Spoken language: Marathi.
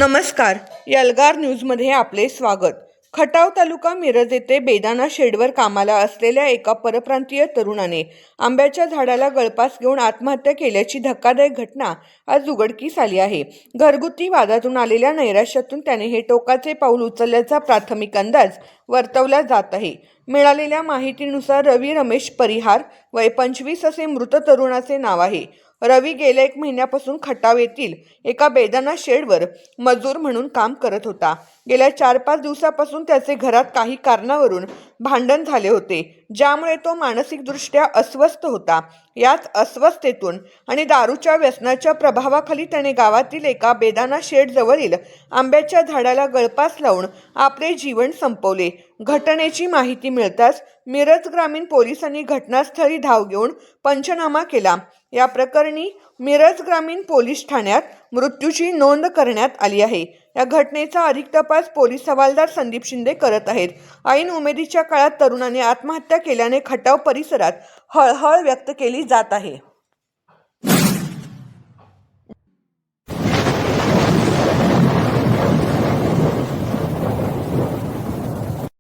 नमस्कार. एल्गार न्यूजमध्ये आपले स्वागत. खटाव तालुका मिरज येथे बेदाणा शेडवर कामाला असलेल्या एका परप्रांतीय तरुणाने आंब्याच्या झाडाला गळफास घेऊन आत्महत्या केल्याची धक्कादायक घटना आज उघडकीस आली आहे. घरगुती वादातून आलेल्या नैराश्यातून त्याने हे टोकाचे पाऊल उचलल्याचा प्राथमिक अंदाज वर्तवला जात आहे. मिळालेल्या माहितीनुसार रवी रमेश परिहार वय 25 असे मृत तरुणाचे नाव आहे. रवी गेल्या 1 महिन्यापासून खटाव येथील एका बेदाणा शेडवर मजूर म्हणून काम करत होता. गेल्या 4-5 दिवसापासून त्याचे घरात काही कारणावरून भांडण झाले होते, ज्यामुळे तो मानसिकदृष्ट्या अस्वस्थ होता. याच अस्वस्थतेतून आणि दारूच्या व्यसनाच्या प्रभावाखाली त्याने गावातील एका बेदाणा शेड जवळील आंब्याच्या झाडाला गळफास लावून आपले जीवन संपवले. घटनेची माहिती मिळताच मिरज ग्रामीण पोलिसांनी घटनास्थळी धाव घेऊन पंचनामा केला. या प्रकरणी मिरज ग्रामीण पोलीस ठाण्यात मृत्यूची नोंद करण्यात आली आहे. या घटनेचा अधिक तपास पोलीस हवालदार संदीप शिंदे करत आहेत. ऐन उमेदीच्या काळात तरुणाने आत्महत्या केल्याने खटाव परिसरात हळहळ व्यक्त केली जात आहे.